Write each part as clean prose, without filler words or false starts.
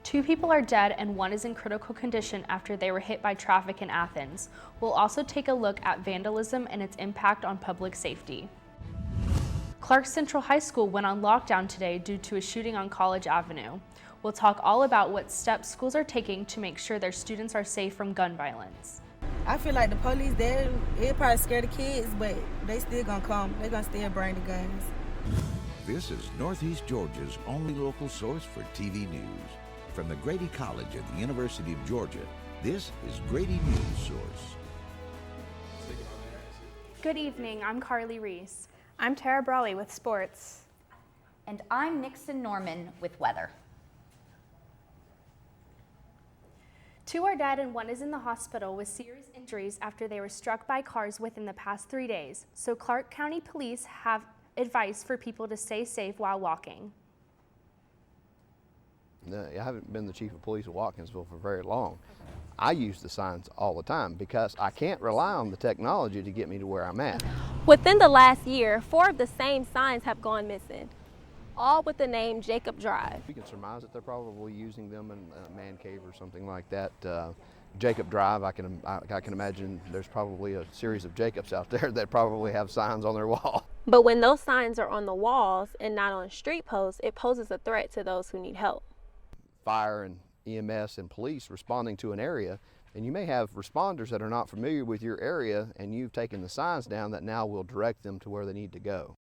2 people are dead and 1 is in critical condition after they were hit by traffic in Athens. We'll also take a look at vandalism and its impact on public safety. Clark Central High School went on lockdown today due to a shooting on College Avenue. We'll talk all about what steps schools are taking to make sure their students are safe from gun violence. I feel like the police, they probably scare the kids, but they still gonna come. They're gonna still bring the guns. This is Northeast Georgia's only local source for TV news. From the Grady College at the University of Georgia, this is Grady Newsource. Good evening, I'm Carly Reese. I'm Tara Brawley with sports. And I'm Nixon Norman with weather. 2 are dead and 1 is in the hospital with serious injuries after they were struck by cars within the past 3 days. So Clark County Police have advice for people to stay safe while walking. I haven't been the chief of police of Watkinsville for very long. I use the signs all the time because I can't rely on the technology to get me to where I'm at. Within the last year, 4 of the same signs have gone missing, all with the name Jacob Drive. We can surmise that they're probably using them in a man cave or something like that. Jacob Drive, I can imagine there's probably a series of Jacobs out there that probably have signs on their wall. But when those signs are on the walls and not on street posts, it poses a threat to those who need help. Fire and EMS and police responding to an area, and you may have responders that are not familiar with your area, and you've taken the signs down that now will direct them to where they need to go.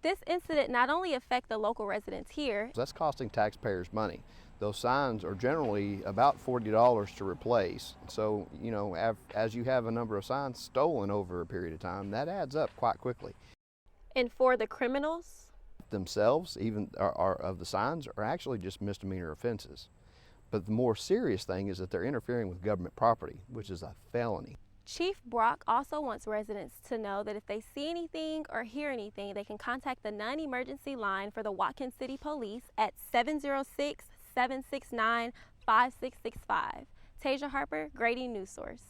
This incident not only affects the local residents here, That's costing taxpayers money. Those signs are generally about $40 to replace. So, you know, as you have a number of signs stolen over a period of time, that adds up quite quickly. and for the criminals, Themselves, even are of the signs, are actually just misdemeanor offenses. But the more serious thing is that they're interfering with government property, which is a felony. Chief Brock also wants residents to know that if they see anything or hear anything, they can contact the non-emergency line for the Watkins City Police at 706-769-5665. Tasia Harper, Grady Newsource.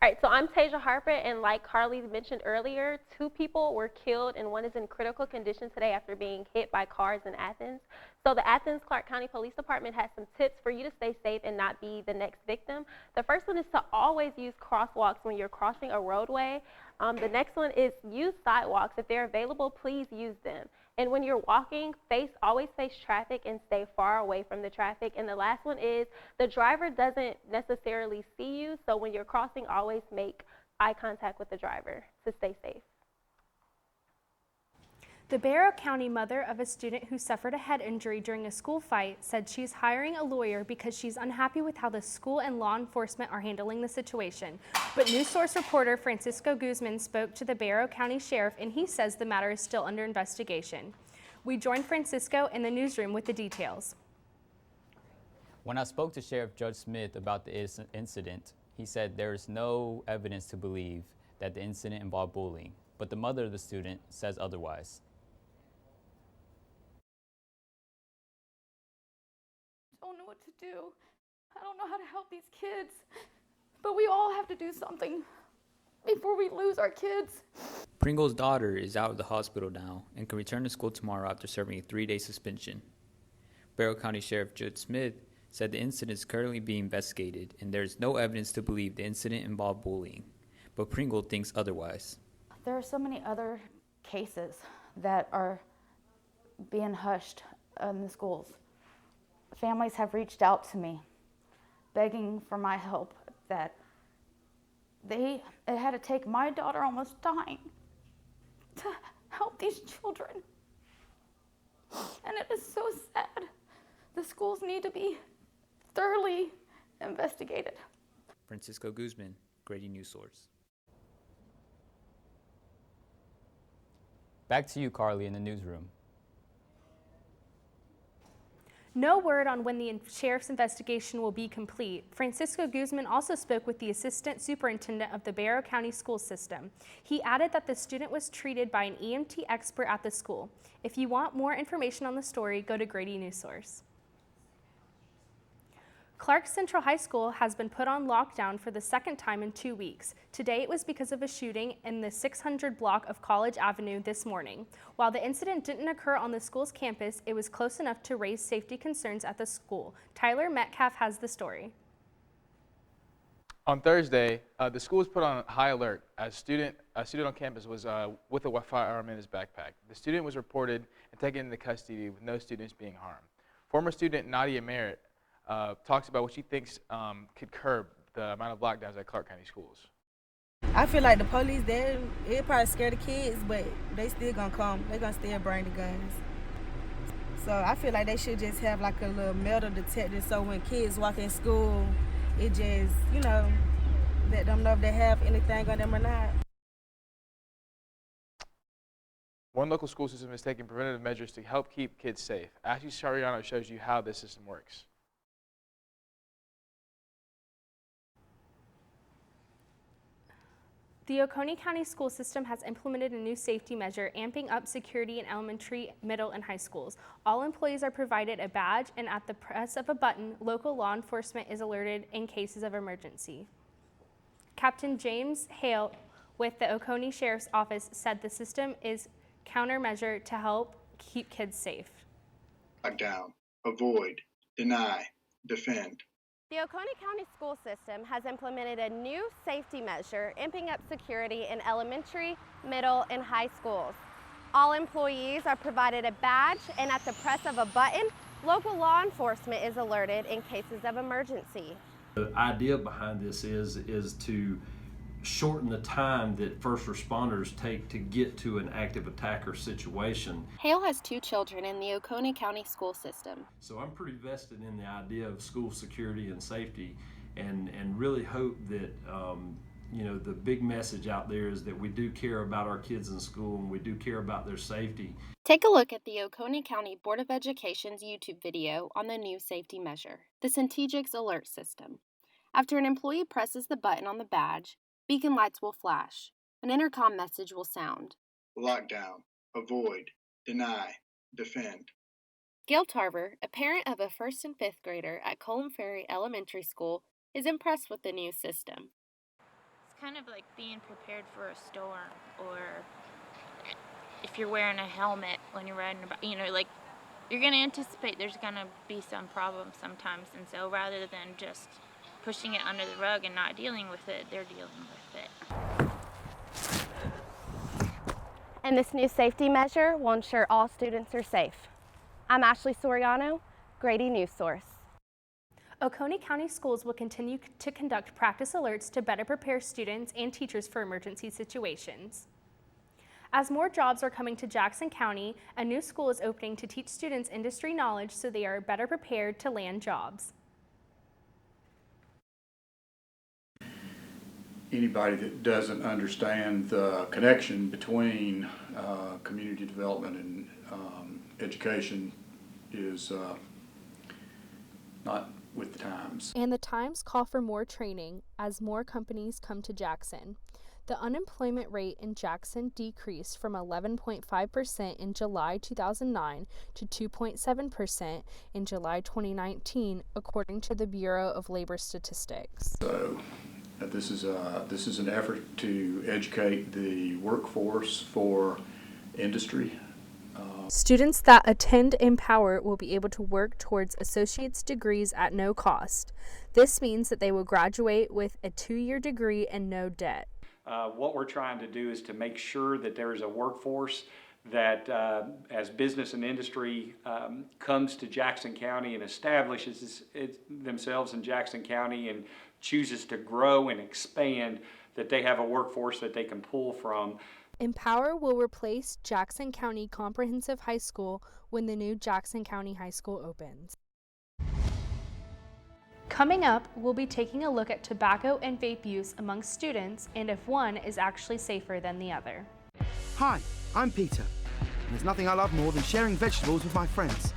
All right, so I'm Tasia Harper, and like Carly mentioned earlier, 2 people were killed and 1 is in critical condition today after being hit by cars in Athens. So the Athens Clark County Police Department has some tips for you to stay safe and not be the next victim. The first one is to always use crosswalks when you're crossing a roadway. The next one is use sidewalks. If they're available, please use them. And when you're walking, always face traffic and stay far away from the traffic. And the last one is the driver doesn't necessarily see you, so when you're crossing, always make eye contact with the driver to stay safe. The Barrow County mother of a student who suffered a head injury during a school fight said she's hiring a lawyer because she's unhappy with how the school and law enforcement are handling the situation. But Newsource reporter Francisco Guzman spoke to the Barrow County Sheriff, and he says the matter is still under investigation. We joined Francisco in the newsroom with the details. When I spoke to Sheriff Judge Smith about the incident, he said there is no evidence to believe that the incident involved bullying, but the mother of the student says otherwise. I don't know what to do. I don't know how to help these kids. But we all have to do something before we lose our kids. Pringle's daughter is out of the hospital now and can return to school tomorrow after serving a 3-day suspension. Barrow County Sheriff Judge Smith said the incident is currently being investigated and there is no evidence to believe the incident involved bullying, but Pringle thinks otherwise. There are so many other cases that are being hushed in the schools. Families have reached out to me begging for my help, that it had to take my daughter almost dying to help these children. And it is so sad. The schools need to be thoroughly investigated. Francisco Guzman, Grady Newsource. Back to you, Carly, in the newsroom. No word on when the sheriff's investigation will be complete. Francisco Guzman also spoke with the assistant superintendent of the Barrow County school system. He added that the student was treated by an EMT expert at the school. If you want more information on the story, go to Grady Newsource. Clark Central High School has been put on lockdown for the second time in 2 weeks. Today it was because of a shooting in the 600 block of College Avenue this morning. While the incident didn't occur on the school's campus, it was close enough to raise safety concerns at the school. Tyler Metcalf has the story. On Thursday, the school was put on high alert as a student on campus was with a firearm in his backpack. The student was reported and taken into custody with no students being harmed. Former student Nadia Merritt talks about what she thinks could curb the amount of lockdowns at Clark County schools. I feel like the police, they probably scare the kids, but they still gonna come. They gonna still bring the guns. So I feel like they should just have like a little metal detector so when kids walk in school, it just, let them know if they have anything on them or not. One local school system is taking preventative measures to help keep kids safe. Ashley Sariano shows you how this system works. The Oconee County school system has implemented a new safety measure, amping up security in elementary, middle, and high schools. All employees are provided a badge, and at the press of a button, local law enforcement is alerted in cases of emergency. Captain James Hale with the Oconee Sheriff's Office said the system is countermeasure to help keep kids safe. Lockdown, avoid, deny, defend. The Oconee County school system has implemented a new safety measure, amping up security in elementary, middle, and high schools. All employees are provided a badge, and at the press of a button, local law enforcement is alerted in cases of emergency. The idea behind this is to shorten the time that first responders take to get to an active attacker situation. Hale has 2 children in the Oconee County school system. So I'm pretty vested in the idea of school security and safety, and really hope that the big message out there is that we do care about our kids in school and we do care about their safety. Take a look at the Oconee County Board of Education's YouTube video on the new safety measure, the Centegix Alert System. After an employee presses the button on the badge, beacon lights will flash. An intercom message will sound. Lockdown, avoid, deny, defend. Gail Tarver, a parent of a 1st and 5th grader at Colum Ferry Elementary School, is impressed with the new system. It's kind of like being prepared for a storm, or if you're wearing a helmet when you're riding about, you're going to anticipate there's going to be some problems sometimes, and so rather than just pushing it under the rug and not dealing with it, they're dealing with it. And this new safety measure will ensure all students are safe. I'm Ashley Soriano, Grady Newsource. Oconee County schools will continue to conduct practice alerts to better prepare students and teachers for emergency situations. As more jobs are coming to Jackson County, a new school is opening to teach students industry knowledge so they are better prepared to land jobs. Anybody that doesn't understand the connection between community development and education is not with the times. And the times call for more training as more companies come to Jackson. The unemployment rate in Jackson decreased from 11.5% in July 2009 to 2.7% in July 2019, according to the Bureau of Labor Statistics. So this is an effort to educate the workforce for industry. Students that attend Empower will be able to work towards associate's degrees at no cost. This means that they will graduate with a 2-year degree and no debt. What we're trying to do is to make sure that there is a workforce that as business and industry comes to Jackson County and establishes themselves in Jackson County and chooses to grow and expand, that they have a workforce that they can pull from. Empower will replace Jackson County Comprehensive High School when the new Jackson County High School opens. Coming up, we'll be taking a look at tobacco and vape use among students and if one is actually safer than the other. Hi, I'm Peter, and there's nothing I love more than sharing vegetables with my friends.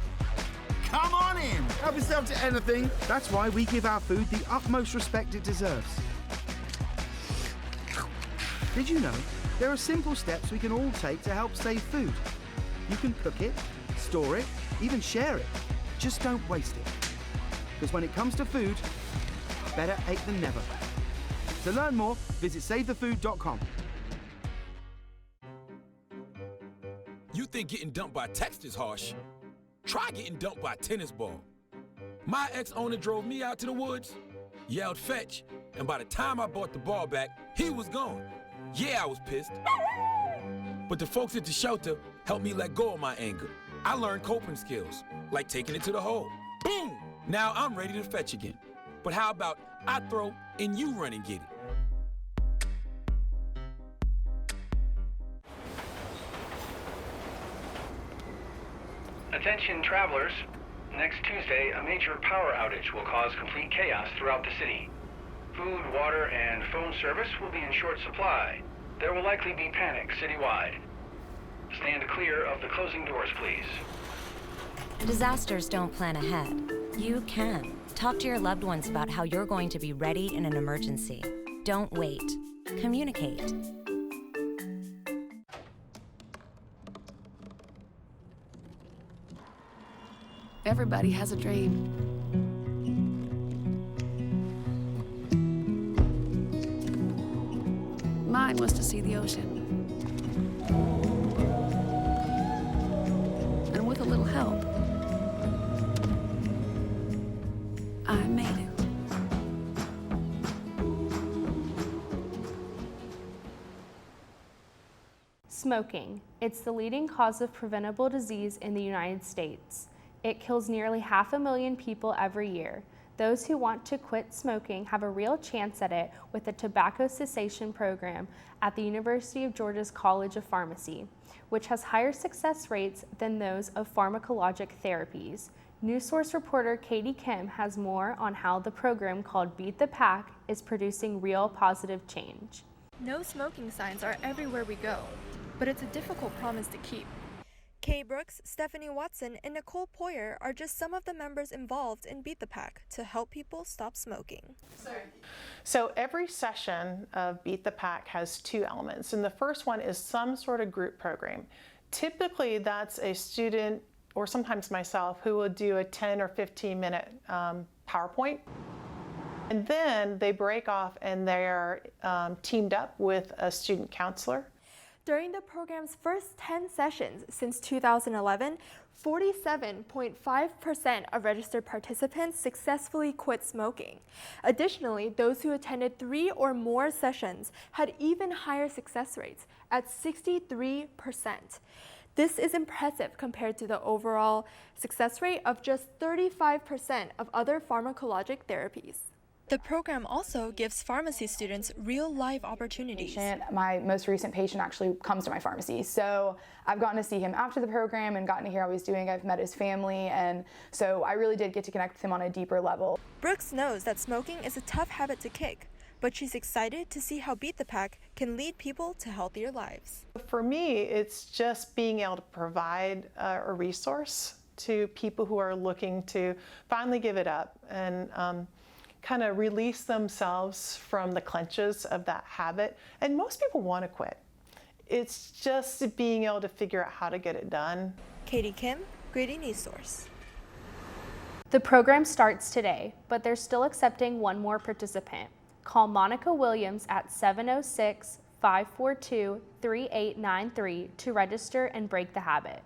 Come on in! Help yourself to anything. That's why we give our food the utmost respect it deserves. Did you know there are simple steps we can all take to help save food? You can cook it, store it, even share it. Just don't waste it. Because when it comes to food, better ate than never. To learn more, visit savethefood.com. You think getting dumped by text is harsh? Try getting dumped by a tennis ball. My ex-owner drove me out to the woods, yelled fetch, and by the time I brought the ball back, he was gone. Yeah, I was pissed. But the folks at the shelter helped me let go of my anger. I learned coping skills, like taking it to the hole. Boom! Now I'm ready to fetch again. But how about I throw and you run and get it? Attention travelers. Next Tuesday, a major power outage will cause complete chaos throughout the city. Food, water, and phone service will be in short supply. There will likely be panic citywide. Stand clear of the closing doors, please. Disasters don't plan ahead. You can. Talk to your loved ones about how you're going to be ready in an emergency. Don't wait. Communicate. Everybody has a dream. Mine was to see the ocean. And with a little help, I made it. Smoking. It's the leading cause of preventable disease in the United States. It kills nearly 500,000 people every year. Those who want to quit smoking have a real chance at it with the tobacco cessation program at the University of Georgia's College of Pharmacy, which has higher success rates than those of pharmacologic therapies. Newsource reporter Katie Kim has more on how the program called Beat the Pack is producing real positive change. No smoking signs are everywhere we go, but it's a difficult promise to keep. Kay Brooks, Stephanie Watson, and Nicole Poyer are just some of the members involved in Beat the Pack to help people stop smoking. So every session of Beat the Pack has two elements, and the first one is some sort of group program. Typically that's a student, or sometimes myself, who will do a 10 or 15 minute PowerPoint. And then they break off and they're teamed up with a student counselor. During the program's first 10 sessions since 2011, 47.5% of registered participants successfully quit smoking. Additionally, those who attended 3 or more sessions had even higher success rates at 63%. This is impressive compared to the overall success rate of just 35% of other pharmacologic therapies. The program also gives pharmacy students real-life opportunities. My most recent patient actually comes to my pharmacy, so I've gotten to see him after the program and gotten to hear how he's doing. I've met his family, and so I really did get to connect with him on a deeper level. Brooks knows that smoking is a tough habit to kick, but she's excited to see how Beat the Pack can lead people to healthier lives. For me, it's just being able to provide a resource to people who are looking to finally give it up and kind of release themselves from the clutches of that habit. And most people want to quit. It's just being able to figure out how to get it done. Katie Kim, Grady Newsource. The program starts today, but they're still accepting one more participant. Call Monica Williams at 706-542-3893 to register and break the habit.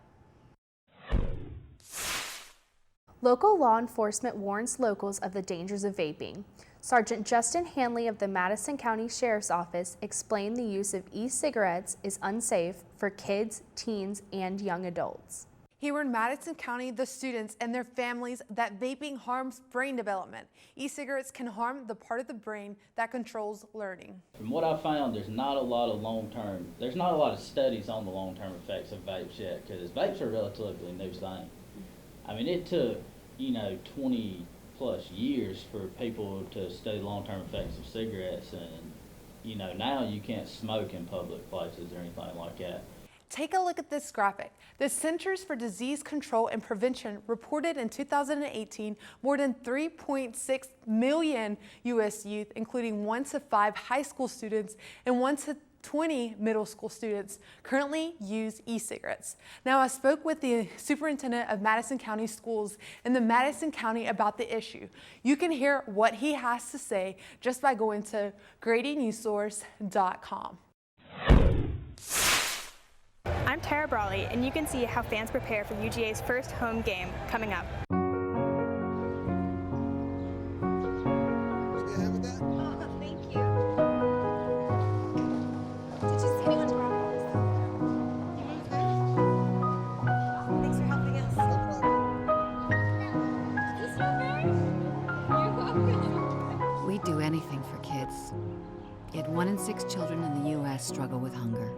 Local law enforcement warns locals of the dangers of vaping. Sergeant Justin Hanley of the Madison County Sheriff's Office explained the use of e-cigarettes is unsafe for kids, teens, and young adults. He warned Madison County, the students, and their families that vaping harms brain development. E-cigarettes can harm the part of the brain that controls learning. From what I found, there's not a lot of studies on the long-term effects of vapes yet, because vapes are a relatively new thing. I mean, it took, 20 plus years for people to study long-term effects of cigarettes, and, now you can't smoke in public places or anything like that. Take a look at this graphic. The Centers for Disease Control and Prevention reported in 2018 more than 3.6 million U.S. youth, including 1 to 5 high school students and 1 to 20 middle school students currently use e-cigarettes. Now, I spoke with the superintendent of Madison County Schools in the Madison County about the issue. You can hear what he has to say just by going to GradyNewsource.com. I'm Tara Brawley, and you can see how fans prepare for UGA's first home game coming up. We'd do anything for kids. Yet 1 in 6 children in the U.S. struggle with hunger.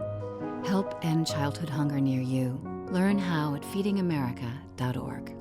Help end childhood hunger near you. Learn how at feedingamerica.org.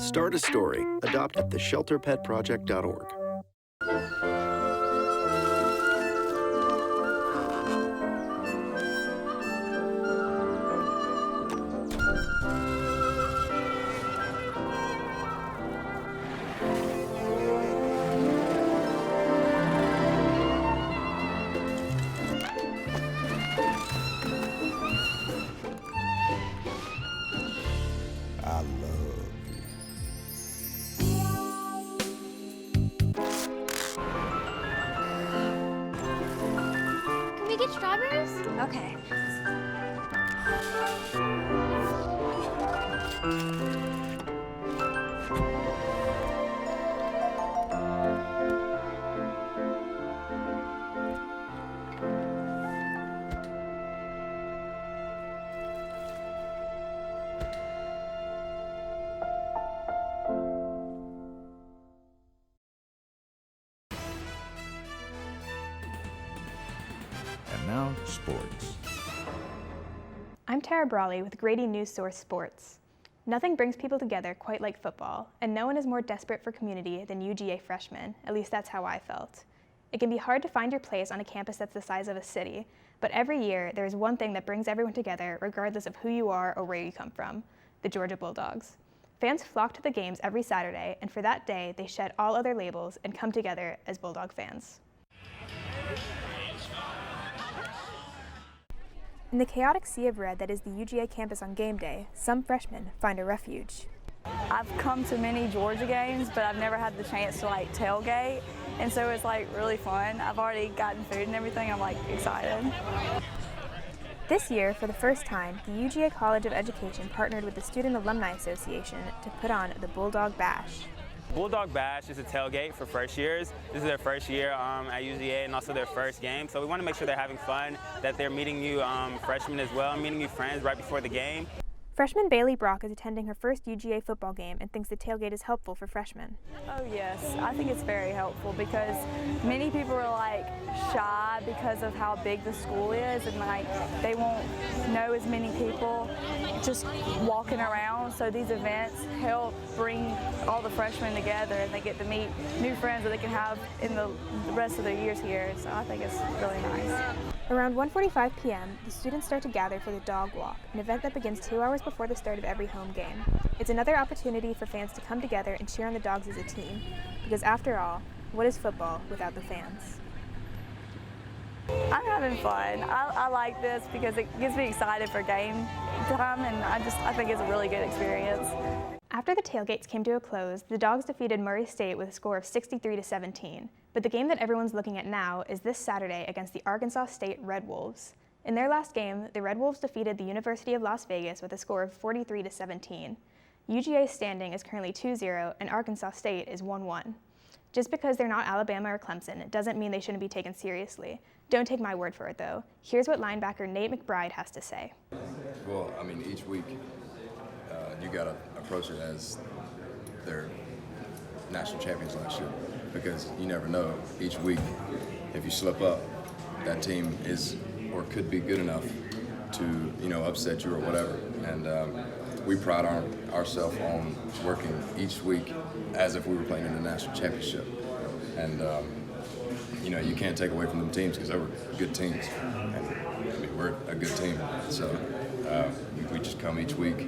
Start a story. Adopt at theshelterpetproject.org. I love Can we get strawberries? Okay. And now, sports. I'm Tara Brawley with Grady Newsource Sports. Nothing brings people together quite like football, and no one is more desperate for community than UGA freshmen. At least that's how I felt. It can be hard to find your place on a campus that's the size of a city, but every year there is one thing that brings everyone together regardless of who you are or where you come from: the Georgia Bulldogs. Fans flock to the games every Saturday, and for that day they shed all other labels and come together as Bulldog fans. In the chaotic sea of red that is the UGA campus on game day, some freshmen find a refuge. I've come to many Georgia games, but I've never had the chance to tailgate, and so it's really fun. I've already gotten food and everything. I'm excited. This year, for the first time, the UGA College of Education partnered with the Student Alumni Association to put on the Bulldog Bash. Bulldog Bash is a tailgate for first years. This is their first year at UGA and also their first game. So we want to make sure they're having fun, that they're meeting new freshmen as well, meeting new friends right before the game. Freshman Bailey Brock is attending her first UGA football game and thinks the tailgate is helpful for freshmen. Oh yes, I think it's very helpful because many people are shy because of how big the school is, and they won't know as many people just walking around. So these events help bring all the freshmen together, and they get to meet new friends that they can have in the rest of their years here. So I think it's really nice. Around 1:45 p.m., the students start to gather for the Dog Walk, an event that begins 2 hours before the start of every home game. It's another opportunity for fans to come together and cheer on the Dogs as a team, because after all, what is football without the fans? I'm having fun. I like this because it gets me excited for game time, and I think it's a really good experience. After the tailgates came to a close, the Dogs defeated Murray State with a score of 63-17. But the game that everyone's looking at now is this Saturday against the Arkansas State Red Wolves. In their last game, the Red Wolves defeated the University of Las Vegas with a score of 43-17. UGA's standing is currently 2-0, and Arkansas State is 1-1. Just because they're not Alabama or Clemson doesn't mean they shouldn't be taken seriously. Don't take my word for it, though. Here's what linebacker Nate McBride has to say. Well, each week you got to approach it as their national champions last year, because you never know each week if you slip up, that team is or could be good enough to upset you or whatever. and we pride ourselves on working each week as if we were playing in the national championship. And you know, you can't take away from them teams because they were good teams, and I mean, we're a good team. So we just come each week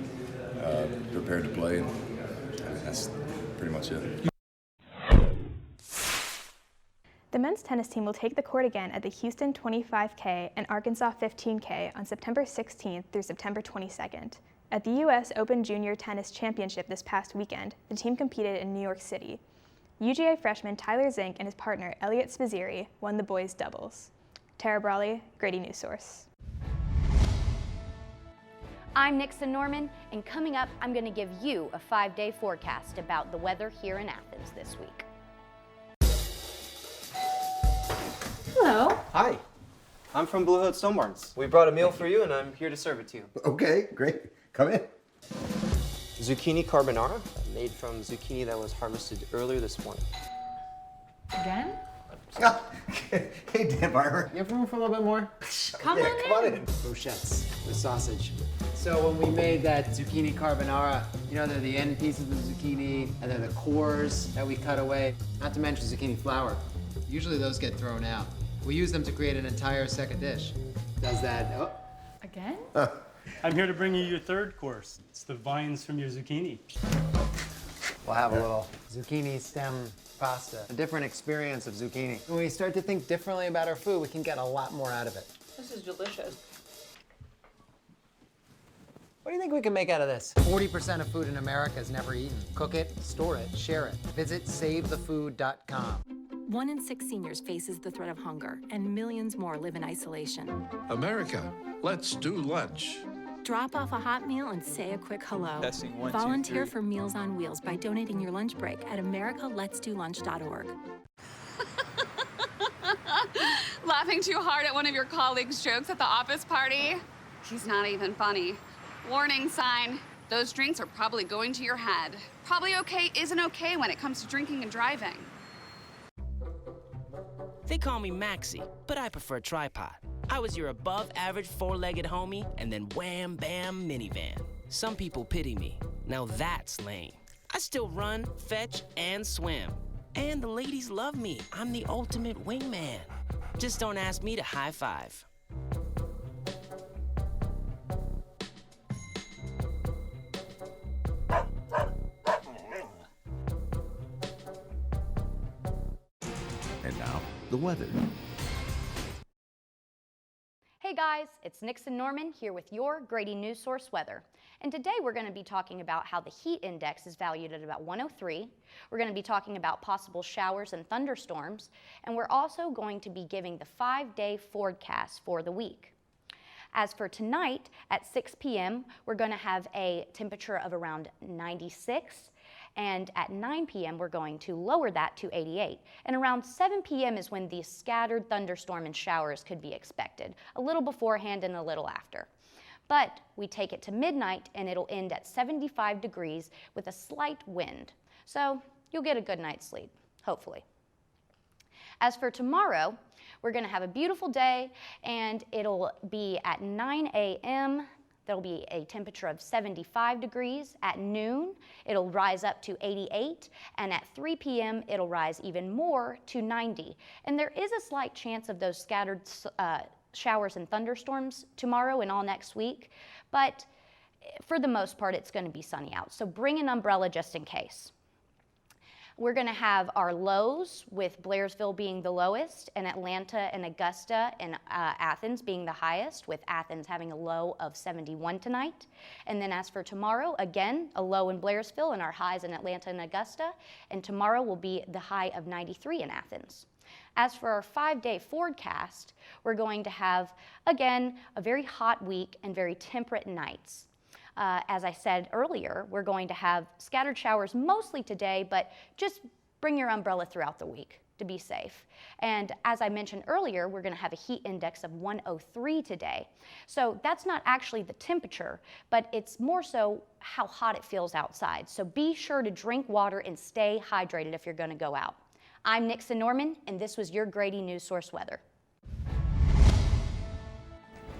prepared to play, and I mean, that's pretty much it. The men's tennis team will take the court again at the Houston 25K and Arkansas 15K on September 16th through September 22nd. At the U.S. Open Junior Tennis Championship this past weekend, the team competed in New York City. UGA freshman Tyler Zink and his partner Elliot Spizzeri won the boys' doubles. Tara Brawley, Grady Newsource. I'm Nixon Norman, and coming up, I'm going to give you a 5-day forecast about the weather here in Athens this week. Hello. Hi. I'm from Blue Hood Stone Barns. We brought a meal for you, and I'm here to serve it to you. Okay, great. Come in. Zucchini carbonara, made from zucchini that was harvested earlier this morning. Again? Hey, Dan Barber. You have room for a little bit more? Come on in. Brochettes with sausage. So when we made that zucchini carbonara, you know, they're the end pieces of the zucchini, and they're the cores that we cut away, not to mention zucchini flower. Usually those get thrown out. We use them to create an entire second dish. Does that, oh. Again? I'm here to bring you your third course. It's the vines from your zucchini. We'll have a little zucchini stem pasta, a different experience of zucchini. When we start to think differently about our food, we can get a lot more out of it. This is delicious. What do you think we can make out of this? 40% of food in America is never eaten. Cook it, store it, share it. Visit SaveTheFood.com. 1 in 6 seniors faces the threat of hunger, and millions more live in isolation. America, let's do lunch. Drop off a hot meal and say a quick hello. Testing 1, 2, 3. Volunteer for Meals on Wheels by donating your lunch break at americaletsdolunch.org. Laughing too hard at one of your colleagues' jokes at the office party? He's not even funny. Warning sign. Those drinks are probably going to your head. Probably okay isn't okay when it comes to drinking and driving. They call me Maxie, but I prefer tripod. I was your above-average four-legged homie, and then wham, bam, minivan. Some people pity me. Now that's lame. I still run, fetch, and swim. And the ladies love me. I'm the ultimate wingman. Just don't ask me to high five. And now, the weather. Hey guys, it's Nixon Norman here with your Grady Newsource weather. And today we're going to be talking about how the heat index is valued at about 103. We're going to be talking about possible showers and thunderstorms. And we're also going to be giving the 5-day forecast for the week. As for tonight at 6 p.m., we're going to have a temperature of around 96. And at 9 p.m., we're going to lower that to 88. And around 7 p.m. is when these scattered thunderstorm and showers could be expected, a little beforehand and a little after. But we take it to midnight, and it'll end at 75 degrees with a slight wind. So you'll get a good night's sleep, hopefully. As for tomorrow, we're going to have a beautiful day, and it'll be at 9 a.m., there'll be a temperature of 75 degrees. At noon, it'll rise up to 88, and at 3 p.m., it'll rise even more to 90. And there is a slight chance of those scattered showers and thunderstorms tomorrow and all next week, but for the most part, it's going to be sunny out. So bring an umbrella just in case. We're going to have our lows, with Blairsville being the lowest, and Atlanta and Augusta and Athens being the highest, with Athens having a low of 71 tonight. And then as for tomorrow, again, a low in Blairsville and our highs in Atlanta and Augusta. And tomorrow will be the high of 93 in Athens. As for our 5-day forecast, we're going to have, again, a very hot week and very temperate nights. As I said earlier, we're going to have scattered showers mostly today, but just bring your umbrella throughout the week to be safe. And as I mentioned earlier, we're going to have a heat index of 103 today. So that's not actually the temperature, but it's more so how hot it feels outside. So be sure to drink water and stay hydrated if you're going to go out. I'm Nixon Norman, and this was your Grady Newsource weather.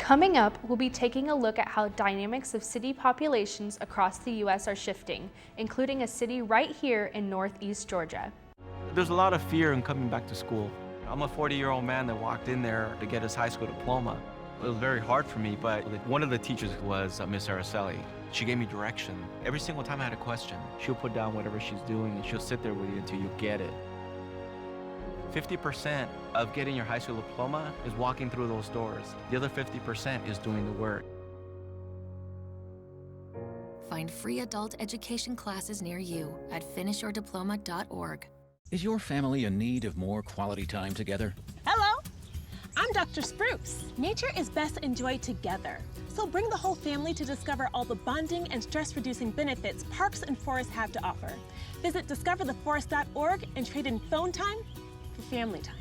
Coming up, we'll be taking a look at how dynamics of city populations across the U.S. are shifting, including a city right here in Northeast Georgia. There's a lot of fear in coming back to school. I'm a 40-year-old man that walked in there to get his high school diploma. It was very hard for me, but one of the teachers was Miss Araceli. She gave me direction. Every single time I had a question, she'll put down whatever she's doing and she'll sit there with you until you get it. 50% of getting your high school diploma is walking through those doors. The other 50% is doing the work. Find free adult education classes near you at finishyourdiploma.org. Is your family in need of more quality time together? Hello, I'm Dr. Spruce. Nature is best enjoyed together. So bring the whole family to discover all the bonding and stress-reducing benefits parks and forests have to offer. Visit discovertheforest.org and trade in phone time for family time.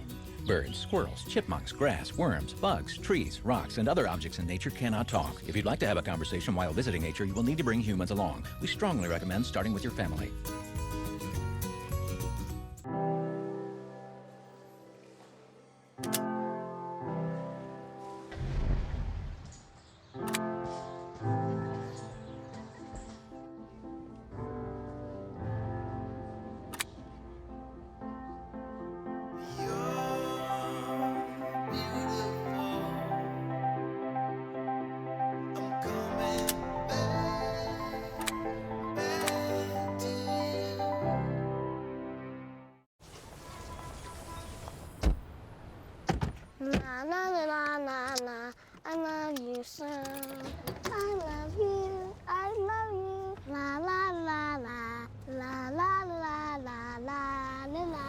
Birds, squirrels, chipmunks, grass, worms, bugs, trees, rocks, and other objects in nature cannot talk. If you'd like to have a conversation while visiting nature, you will need to bring humans along. We strongly recommend starting with your family. Na na na na na, I love you so. I love you, I love you. La la la la, la la la la la la la.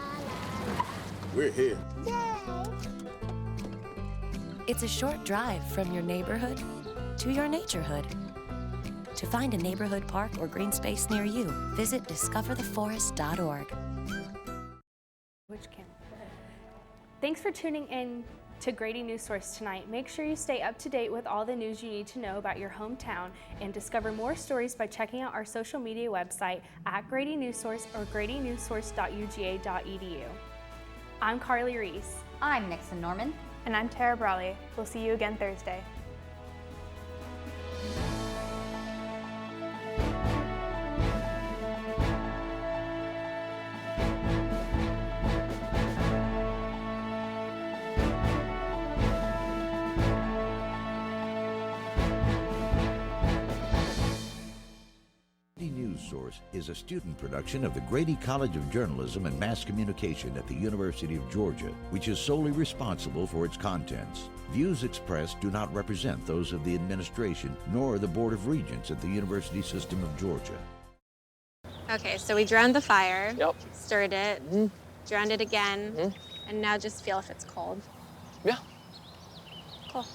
We're here. Yay! It's a short drive from your neighborhood to your naturehood. To find a neighborhood park or green space near you, visit discovertheforest.org. Thanks for tuning in to Grady Newsource tonight. Make sure you stay up to date with all the news you need to know about your hometown and discover more stories by checking out our social media website at Grady Newsource or gradynewsource.uga.edu. I'm Carly Reese. I'm Nixon Norman. And I'm Tara Brawley. We'll see you again Thursday. Grady Newsource is a student production of the Grady College of Journalism and Mass Communication at the University of Georgia, which is solely responsible for its contents. Views expressed do not represent those of the administration nor the Board of Regents at the University System of Georgia. Okay, so we drowned the fire, stirred it, drowned it again, and now just feel if it's cold. Yeah. Cool.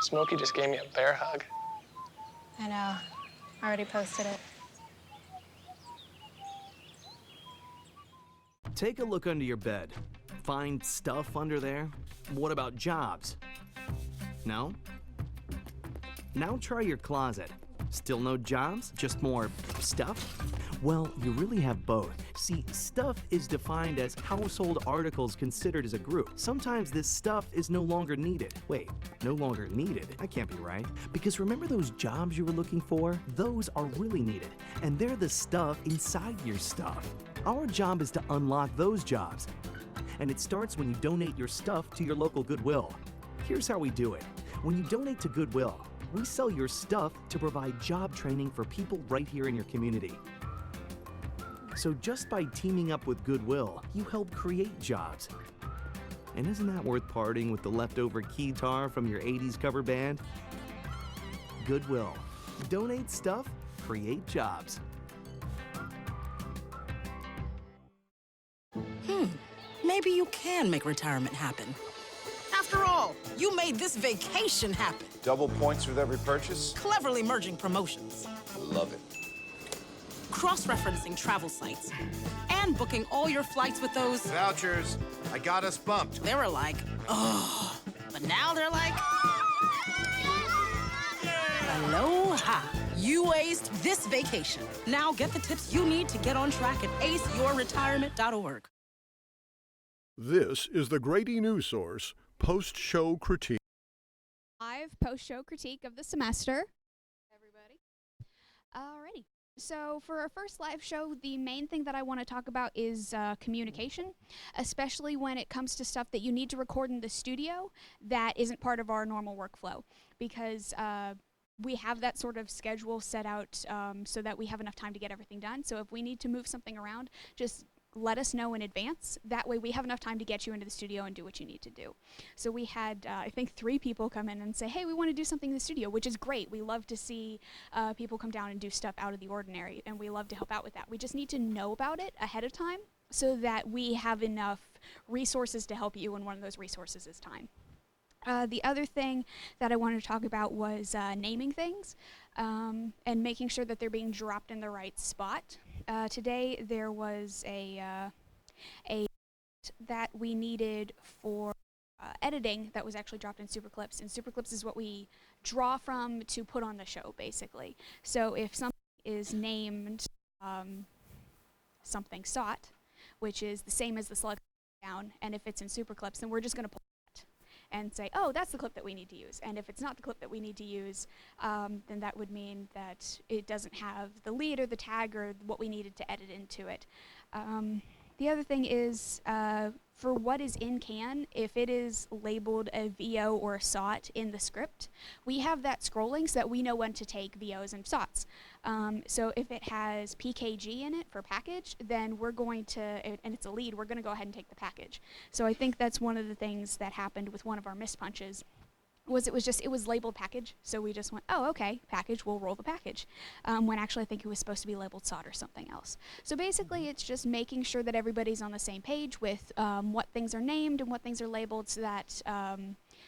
Smokey just gave me a bear hug. I know. I already posted it. Take a look under your bed. Find stuff under there? What about jobs? No? Now try your closet. Still no jobs? Just more stuff? Well, you really have both. See, stuff is defined as household articles considered as a group. Sometimes this stuff is no longer needed. Wait, no longer needed? That can't be right. Because remember those jobs you were looking for? Those are really needed, and they're the stuff inside your stuff. Our job is to unlock those jobs, and it starts when you donate your stuff to your local Goodwill. Here's how we do it. When you donate to Goodwill, we sell your stuff to provide job training for people right here in your community. So just by teaming up with Goodwill, you help create jobs. And isn't that worth parting with the leftover keytar from your 80s cover band? Goodwill. Donate stuff, create jobs. Maybe you can make retirement happen. After all, you made this vacation happen. Double points with every purchase? Cleverly merging promotions. Love it. Cross-referencing travel sites. And booking all your flights with those... Vouchers. I got us bumped. They were like, oh. But now they're like... Aloha. You aced this vacation. Now get the tips you need to get on track at aceyourretirement.org. This is the Grady Newsource post-show critique. Live post-show critique of the semester. Everybody. Alrighty. So for our first live show, the main thing that I want to talk about is communication, especially when it comes to stuff that you need to record in the studio that isn't part of our normal workflow, because we have that sort of schedule set out so that we have enough time to get everything done. So if we need to move something around, just let us know in advance. That way we have enough time to get you into the studio and do what you need to do. So we had, I think, 3 people come in and say, hey, we want to do something in the studio, which is great. We love to see people come down and do stuff out of the ordinary, and we love to help out with that. We just need to know about it ahead of time so that we have enough resources to help you, and one of those resources is time. The other thing that I wanted to talk about was naming things and making sure that they're being dropped in the right spot. Today there was a that we needed for editing that was actually dropped in Superclips, and Superclips is what we draw from to put on the show, basically. So if something is named something sought, which is the same as the select down, and if it's in Superclips, then we're just going to pull that and say, oh, that's the clip that we need to use. And if it's not the clip that we need to use, then that would mean that it doesn't have the lead or the tag or what we needed to edit into it. The other thing is, for what is in can, if it is labeled a VO or a SOT in the script, we have that scrolling so that we know when to take VOs and SOTs. So if it has PKG in it for package, then we're going to, and it's a lead, we're going to go ahead and take the package. So I think that's one of the things that happened with one of our missed punches. It was labeled package, so we just went, oh, okay, package, we'll roll the package, when actually I think it was supposed to be labeled SOT or something else. So basically it's just making sure that everybody's on the same page with what things are named and what things are labeled so that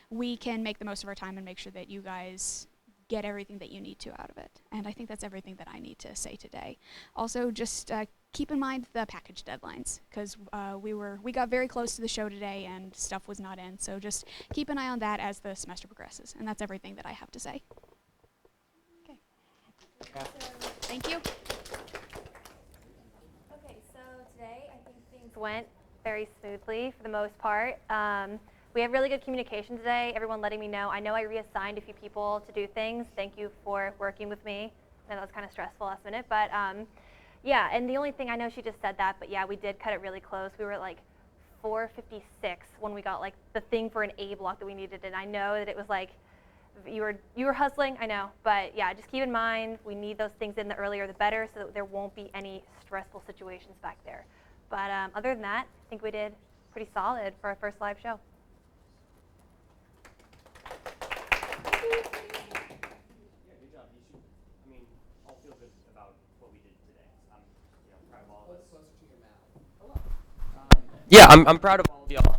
we can make the most of our time and make sure that you guys get everything that you need to out of it. And I think that's everything that I need to say today. Also, just keep in mind the package deadlines, because we got very close to the show today and stuff was not in. So just keep an eye on that as the semester progresses. And that's everything that I have to say. Okay. Yeah. Thank you. Okay, so today I think things went very smoothly for the most part. We have really good communication today, everyone letting me know. I know I reassigned a few people to do things. Thank you for working with me. I know that was kind of stressful last minute, but yeah, and the only thing, I know she just said that, but yeah, we did cut it really close. We were at like 4:56 when we got like the thing for an A block that we needed, and I know that it was like, you were hustling, I know, but yeah, just keep in mind, we need those things in the earlier the better so that there won't be any stressful situations back there. But other than that, I think we did pretty solid for our first live show. Yeah, good job. You should, I mean, all feel good about what we did today. I'm, proud of all of us. Closer to your mouth. Hello. Yeah, I'm proud of all of y'all.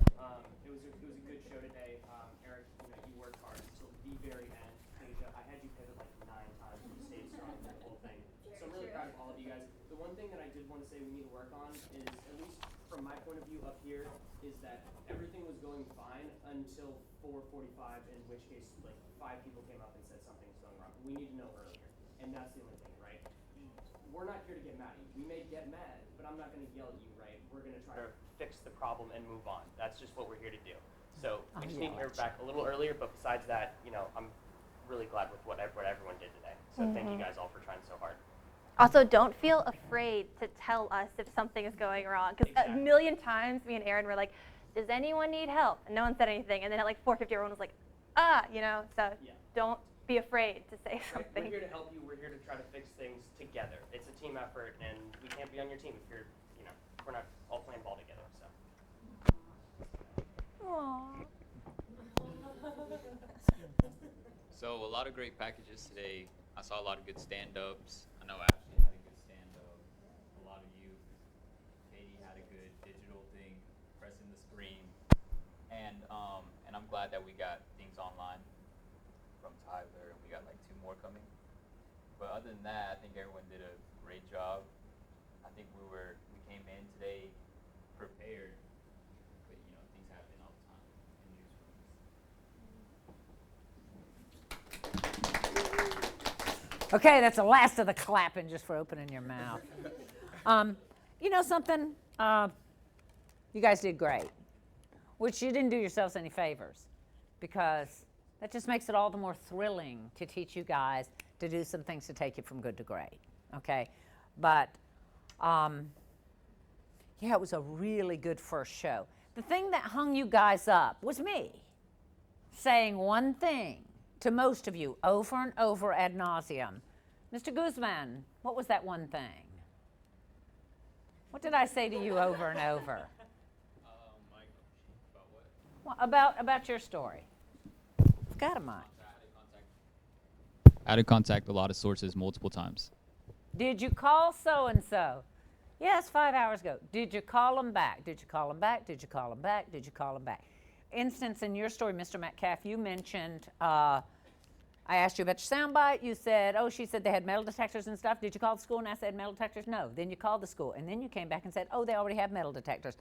It was a good show today. Eric, you worked hard until the very end. Asia, I had you pivot like 9 times and you stayed strong through the whole thing. So I'm really proud of all of you guys. The one thing that I did want to say we need to work on is, at least from my point of view up here, is that everything was going fine until 4:45, in which case like 5 people came up and said something was going wrong. We need to know earlier, and that's the only thing, right? We're not here to get mad at you. We may get mad, but I'm not going to yell at you, right? We're going to try to fix the problem and move on. That's just what we're here to do. So we just need to hear back a little earlier, but besides that, I'm really glad with what everyone did today. So thank you guys all for trying so hard. Also, don't feel afraid to tell us if something is going wrong, because a million times me and Aaron were like, does anyone need help? And no one said anything, and then at like 4:50 everyone was like, so don't be afraid to say something. We're here to help you. We're here to try to fix things together. It's a team effort, and we can't be on your team if you're, we're not all playing ball together. So. Aww. So a lot of great packages today. I saw a lot of good stand-ups. I know Ashley had a good stand-up. A lot of you. Katie had a good digital thing, pressing the screen. And I'm glad that we got things online from Tyler, and we got like 2 more coming. But other than that, I think everyone did a great job. I think we came in today prepared, but things happen all the time in newsrooms. Okay, that's the last of the clapping just for opening your mouth. You know something? You guys did great, which you didn't do yourselves any favors, because that just makes it all the more thrilling to teach you guys to do some things to take you from good to great, okay? But, yeah, it was a really good first show. The thing that hung you guys up was me saying one thing to most of you over and over ad nauseum. Mr. Guzman, what was that one thing? What did I say to you over and over? Well, about your story. I've got a mic. I had to contact a lot of sources multiple times. Did you call so-and-so? Yes, 5 hours ago. Did you call them back? Did you call them back? Did you call them back? Did you call them back? Instance in your story, Mr. Metcalf, you mentioned, I asked you about your soundbite. You said, oh, she said they had metal detectors and stuff. Did you call the school? And I said, metal detectors? No. Then you called the school. And then you came back and said, oh, they already have metal detectors.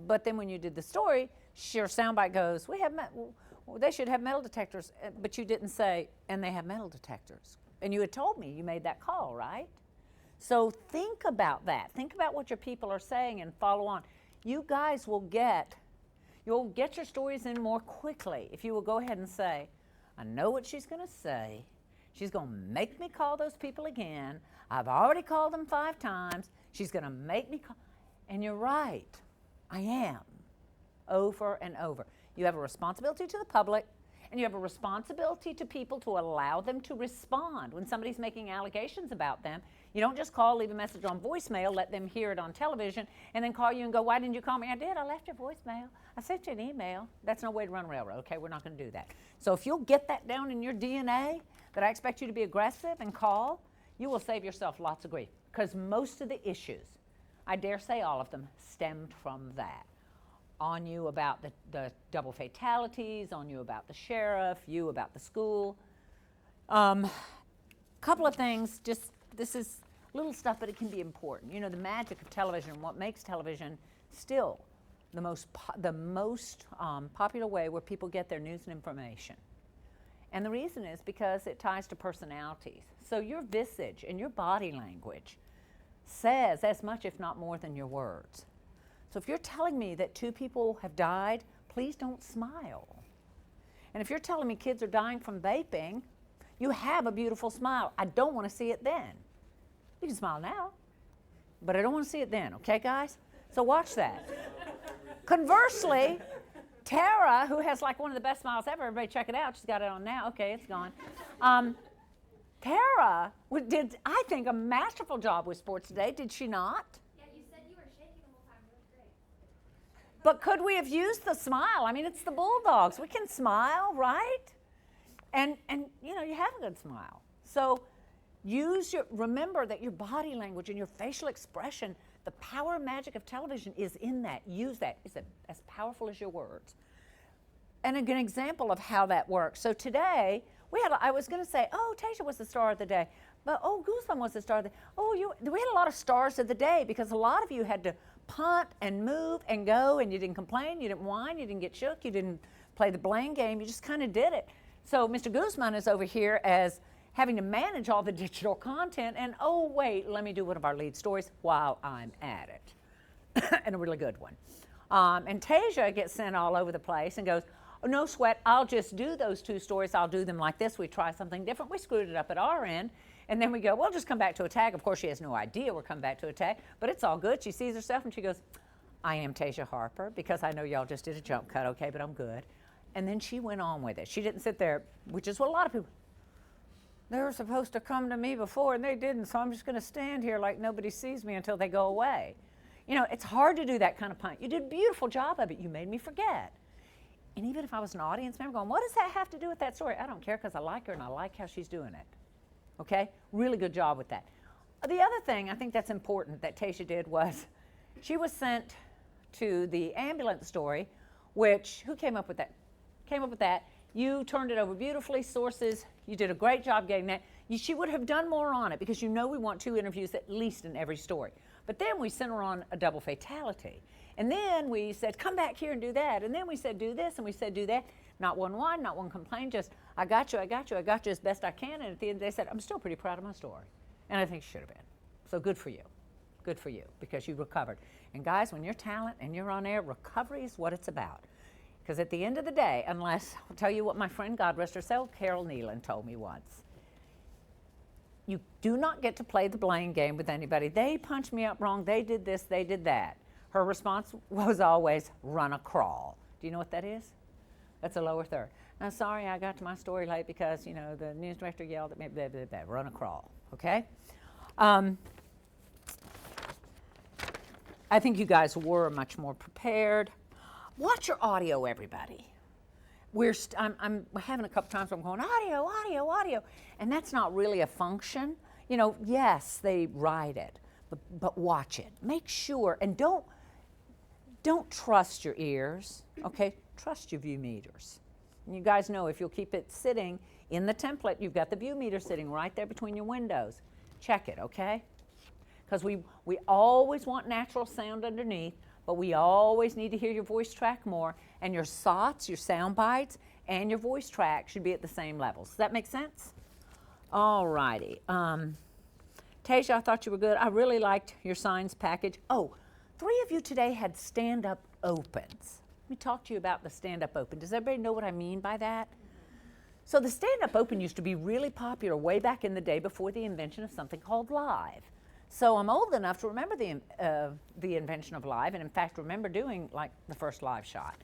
But then when you did the story, your soundbite goes, they should have metal detectors. But you didn't say, and they have metal detectors. And you had told me you made that call, right? So think about that. Think about what your people are saying and follow on. You guys will you'll get your stories in more quickly if you will go ahead and say, I know what she's going to say. She's going to make me call those people again. I've already called them 5 times. She's going to make me call. And you're right. I am. Over and over. You have a responsibility to the public, and you have a responsibility to people to allow them to respond. When somebody's making allegations about them, you don't just call, leave a message on voicemail, let them hear it on television, and then call you and go, why didn't you call me? I did. I left your voicemail. I sent you an email. That's no way to run a railroad, okay? We're not going to do that. So if you'll get that down in your DNA, that I expect you to be aggressive and call, you will save yourself lots of grief. Because most of the issues, I dare say all of them, stemmed from that. On you about the double fatalities, on you about the sheriff, you about the school. Couple of things, this is little stuff, but it can be important. You know, the magic of television, what makes television still the most popular way where people get their news and information. And the reason is because it ties to personalities. So your visage and your body language says as much, if not more, than your words. So if you're telling me that 2 people have died, please don't smile. And if you're telling me kids are dying from vaping, you have a beautiful smile. I don't want to see it then. You can smile now, but I don't want to see it then, okay, guys? So watch that. Conversely, Tara, who has like one of the best smiles ever, everybody check it out. She's got it on now. Okay, it's gone. Tara did, I think, a masterful job with sports today, did she not? Yeah, you said you were shaking the whole time. It was great. But could we have used the smile? I mean, it's the Bulldogs. We can smile, right? And you know, you have a good smile. So remember that your body language and your facial expression, the power and magic of television is in that. Use that. It's as powerful as your words. And an example of how that works. So today, I was going to say, oh, Tasia was the star of the day. But, oh, Guzman was the star of the day. Oh, we had a lot of stars of the day because a lot of you had to punt and move and go, and you didn't complain, you didn't whine, you didn't get shook, you didn't play the blame game, you just kind of did it. So Mr. Guzman is over here as having to manage all the digital content, and oh, wait, let me do one of our lead stories while I'm at it. And a really good one. And Tasia gets sent all over the place and goes, oh, no sweat, I'll just do those 2 stories. I'll do them like this. We try something different. We screwed it up at our end. And then we go, well, just come back to a tag. Of course, she has no idea we're coming back to a tag, but it's all good. She sees herself and she goes, I am Tasia Harper because I know y'all just did a jump cut, okay, but I'm good. And then she went on with it. She didn't sit there, which is what a lot of people, they were supposed to come to me before and they didn't, so I'm just going to stand here like nobody sees me until they go away. You know, it's hard to do that kind of punt. You did a beautiful job of it. You made me forget. And even if I was an audience member going, what does that have to do with that story? I don't care because I like her and I like how she's doing it. Okay? Really good job with that. The other thing I think that's important that Tasia did was she was sent to the ambulance story, which, who came up with that? Came up with that. You turned it over beautifully, sources. You did a great job getting that. She would have done more on it because you know we want 2 interviews at least in every story. But then we sent her on a double fatality. And then we said, come back here and do that. And then we said, do this, and we said, do that. Not one whined, not one complained, just, I got you, I got you, I got you as best I can. And at the end, they said, I'm still pretty proud of my story. And I think it should have been. So good for you. Good for you, because you recovered. And guys, when you're talent and you're on air, recovery is what it's about. Because at the end of the day, unless, I'll tell you what my friend, God rest her soul, Carol Nealon told me once. You do not get to play the blame game with anybody. They punched me up wrong, they did this, they did that. Her response was always, run a crawl. Do you know what that is? That's a lower third. Now, sorry, I got to my story late because, you know, the news director yelled at me, blah, blah, blah, run a crawl, okay? I think you guys were much more prepared. Watch your audio, everybody. I'm having a couple times where I'm going, audio, audio, audio, and that's not really a function. You know, yes, they write it, but watch it. Make sure, and don't trust your ears, okay? Trust your view meters. And you guys know if you'll keep it sitting in the template, you've got the view meter sitting right there between your windows. Check it, okay? Because we always want natural sound underneath, but we always need to hear your voice track more, and your SOTs, your sound bites, and your voice track should be at the same levels. Does that make sense? All righty. Tasia, I thought you were good. I really liked your signs package. Oh, 3 of you today had stand-up opens. Let me talk to you about the stand-up open. Does everybody know what I mean by that? So the stand-up open used to be really popular way back in the day before the invention of something called live. So I'm old enough to remember the invention of live, and in fact remember doing like the first live shot.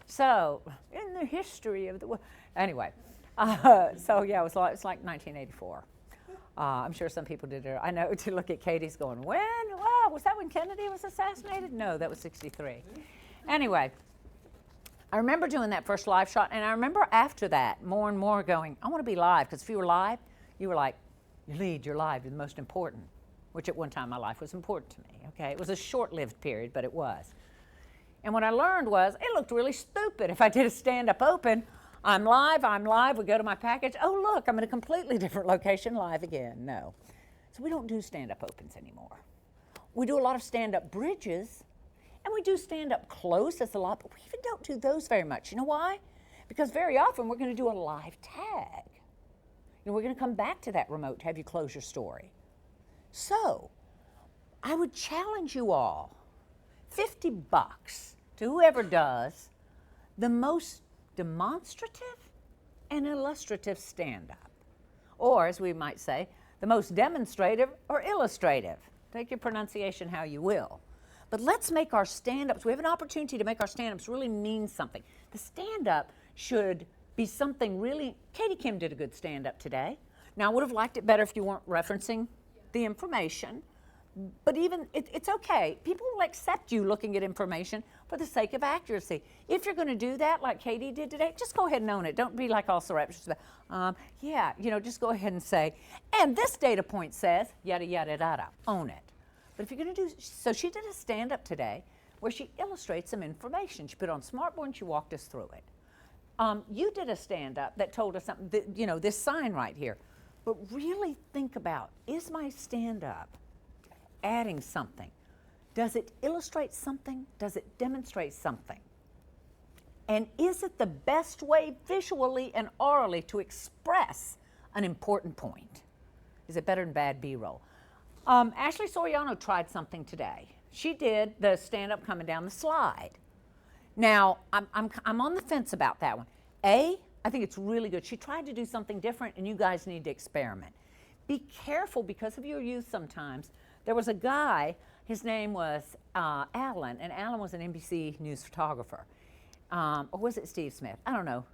So in the history of the world, anyway, so yeah, it's like 1984. I'm sure some people did it. I know, to look at Katie's going, when? Wow, was that when Kennedy was assassinated? No, that was 63. Anyway, I remember doing that first live shot, and I remember after that more and more going, I want to be live, because if you were live, you were like, you lead, you're live, you're the most important, which at one time in my life was important to me, okay? It was a short-lived period, but it was. And what I learned was, it looked really stupid if I did a stand-up open. I'm live, we go to my package. Oh, look, I'm in a completely different location, live again. No. So we don't do stand-up opens anymore. We do a lot of stand-up bridges, and we do stand-up closes a lot, but we even don't do those very much. You know why? Because very often we're going to do a live tag. You know, we're going to come back to that remote to have you close your story. So I would challenge you all, $50 to whoever does the most demonstrative and illustrative stand-up. Or, as we might say, the most demonstrative or illustrative. Take your pronunciation how you will. But let's make our stand-ups, we have an opportunity to make our stand-ups really mean something. The stand-up should be something really, Katie Kim did a good stand-up today. Now, I would have liked it better if you weren't referencing the information, but even, it's okay. People will accept you looking at information for the sake of accuracy. If you're going to do that like Katie did today, just go ahead and own it. Don't be like all surreptitious. Yeah, you know, just go ahead and say, and this data point says, yada, yada, yada. Own it. But if you're going to do, so she did a stand-up today where she illustrates some information. She put it on Smartboard and she walked us through it. You did a stand-up that told us something, that, you know, this sign right here. But really think about, is my stand-up adding something? Does it illustrate something? Does it demonstrate something? And is it the best way visually and orally to express an important point? Is it better than bad B-roll? Ashley Soriano tried something today. She did the stand-up coming down the slide. Now, I'm on the fence about that one. I think it's really good. She tried to do something different, and you guys need to experiment. Be careful because of your youth sometimes. There was a guy, his name was Alan, and Alan was an NBC News photographer. Or was it Steve Smith? I don't know.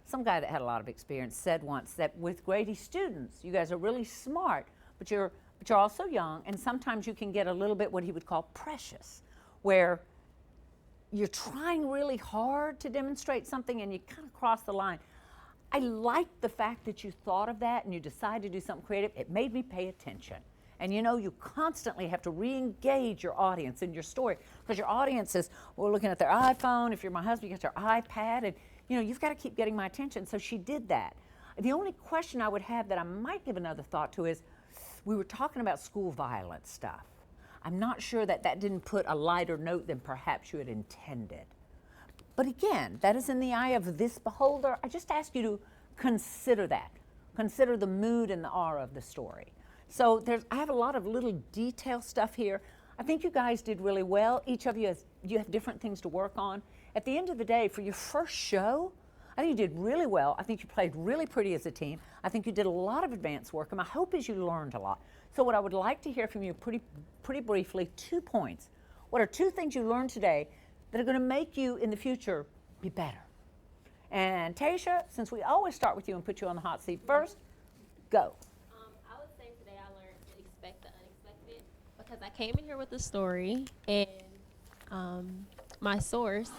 Some guy that had a lot of experience said once that with Grady students, you guys are really smart, but you're also young, and sometimes you can get a little bit what he would call precious, where you're trying really hard to demonstrate something and you kind of cross the line. I like the fact that you thought of that and you decided to do something creative. It made me pay attention. And you know, you constantly have to re-engage your audience in your story, because your audience is, well, looking at their iPhone. If you're my husband, you got your iPad, and you know, you've got to keep getting my attention. So she did that. The only question I would have that I might give another thought to is, we were talking about school violence stuff. I'm not sure that that didn't put a lighter note than perhaps you had intended. But again, that is in the eye of this beholder. I just ask you to consider that. Consider the mood and the aura of the story. So I have a lot of little detail stuff here. I think you guys did really well. Each of you have different things to work on. At the end of the day, for your first show, I think you did really well. I think you played really pretty as a team. I think you did a lot of advanced work, and my hope is you learned a lot. So what I would like to hear from you pretty briefly, 2 points. What are 2 things you learned today that are going to make you in the future be better? And Tasha, since we always start with you and put you on the hot seat first, go. I would say today I learned to expect the unexpected because I came in here with a story and my source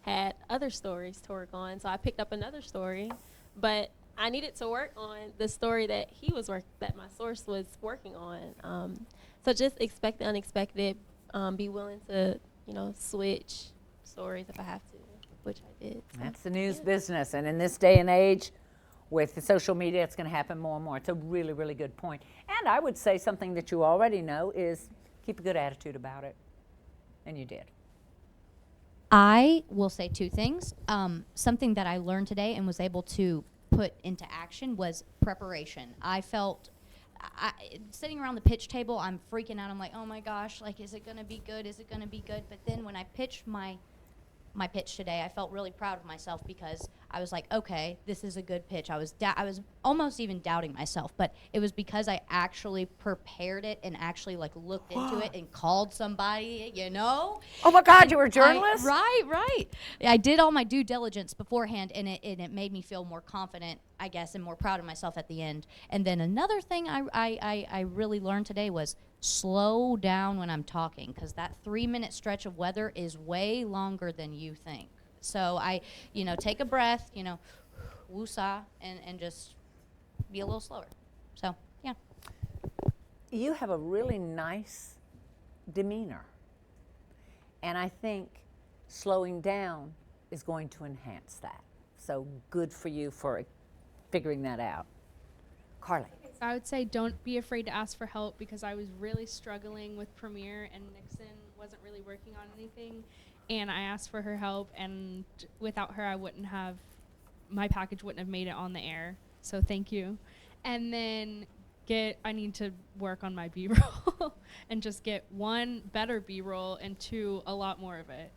had other stories to work on, so I picked up another story, but I needed to work on the story that that my source was working on. So just expect the unexpected. Be willing to, switch stories if I have to, which I did. So. That's the news business, and in this day and age, with the social media, it's going to happen more and more. It's a really, really good point. And I would say something that you already know is keep a good attitude about it, and you did. I will say 2 things. Something that I learned today and was able to put into action was preparation. I felt, sitting around the pitch table, I'm freaking out. I'm like, oh my gosh, like, is it going to be good? Is it going to be good? But then when I pitched my pitch today, I felt really proud of myself because I was like, okay, this is a good pitch. I was almost even doubting myself, but it was because I actually prepared it and actually looked into it and called somebody, Oh my God, you were a journalist? Right. I did all my due diligence beforehand, and it made me feel more confident, I guess, and more proud of myself at the end. And then another thing I really learned today was slow down when I'm talking, because that 3-minute stretch of weather is way longer than you think. So take a breath, woosah, and just be a little slower. So, yeah. You have a really nice demeanor. And I think slowing down is going to enhance that. So good for you for figuring that out. Carly. I would say don't be afraid to ask for help because I was really struggling with Premiere and Nixon wasn't really working on anything. And I asked for her help, and without her, my package wouldn't have made it on the air. So thank you. And then I need to work on my B-roll and just get 1, better B-roll, and 2, a lot more of it.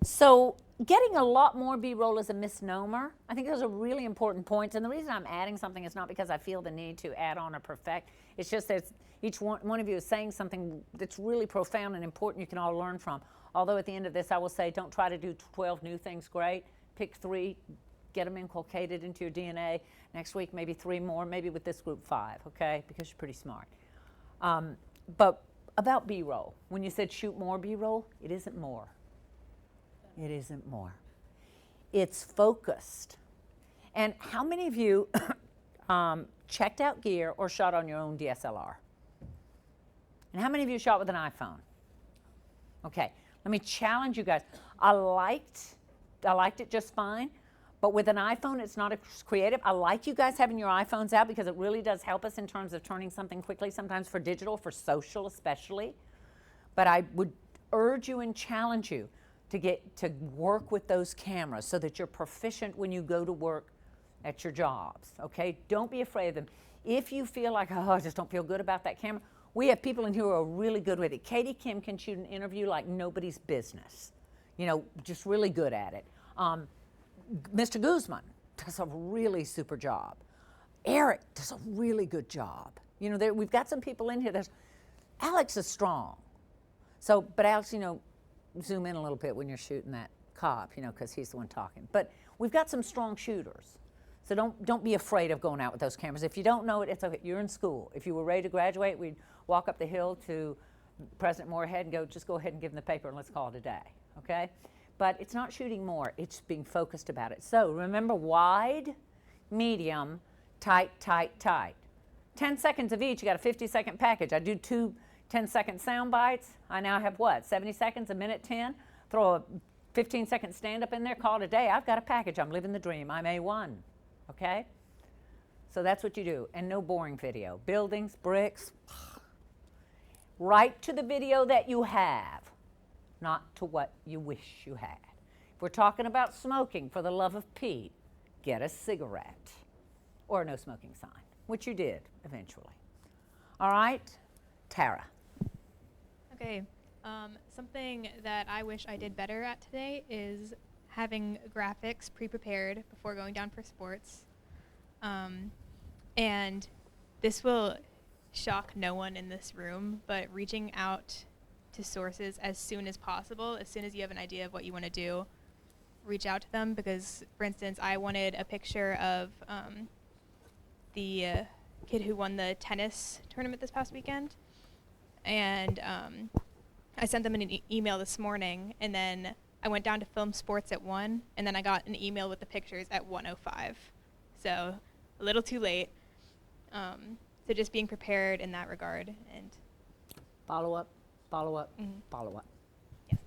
So getting a lot more B-roll is a misnomer. I think those are really important points. And the reason I'm adding something is not because I feel the need to add on or perfect. It's just that each one of you is saying something that's really profound and important you can all learn from. Although at the end of this, I will say, don't try to do 12 new things great. Pick 3, get them inculcated into your DNA. Next week, maybe 3 more, maybe with this group 5, okay? Because you're pretty smart. But about B-roll, when you said shoot more B-roll, it isn't more. It isn't more. It's focused. And how many of you checked out gear or shot on your own DSLR? And how many of you shot with an iPhone? Okay, let me challenge you guys. I liked it just fine, but with an iPhone, it's not as creative. I like you guys having your iPhones out because it really does help us in terms of turning something quickly, sometimes for digital, for social especially. But I would urge you and challenge you to get to work with those cameras so that you're proficient when you go to work at your jobs, okay? Don't be afraid of them. If you feel like, oh, I just don't feel good about that camera, we have people in here who are really good with it. Katie Kim can shoot an interview like nobody's business, just really good at it. Mr. Guzman does a really super job. Eric does a really good job. We've got some people in here. Alex is strong. So, but Alex, zoom in a little bit when you're shooting that cop, because he's the one talking. But we've got some strong shooters. So don't be afraid of going out with those cameras. If you don't know it, it's okay. You're in school. If you were ready to graduate, we'd walk up the hill to President Moorhead and just go ahead and give him the paper and let's call it a day, okay? But it's not shooting more, it's being focused about it. So remember, wide, medium, tight, tight, tight. 10 seconds of each, you got a 50-second package. I do 2 10-second sound bites. I now have what, 70 seconds, a minute 10? Throw a 15-second stand-up in there, call it a day. I've got a package, I'm living the dream. I'm A1, okay? So that's what you do, and no boring video. Buildings, bricks. right to the video that you have, not to what you wish you had. If we're talking about smoking, for the love of Pete, get a cigarette or a no smoking sign, which you did eventually. All right, Tara. Okay, something that I wish I did better at today is having graphics pre-prepared before going down for sports. And this will shock no one in this room, but reaching out to sources as soon as possible, as soon as you have an idea of what you want to do, reach out to them, because, for instance, I wanted a picture of the kid who won the tennis tournament this past weekend, and I sent them an email this morning, and then I went down to film sports at 1, and then I got an email with the pictures at 1:05. So a little too late. So just being prepared in that regard. And follow up, follow up, follow up. Yes.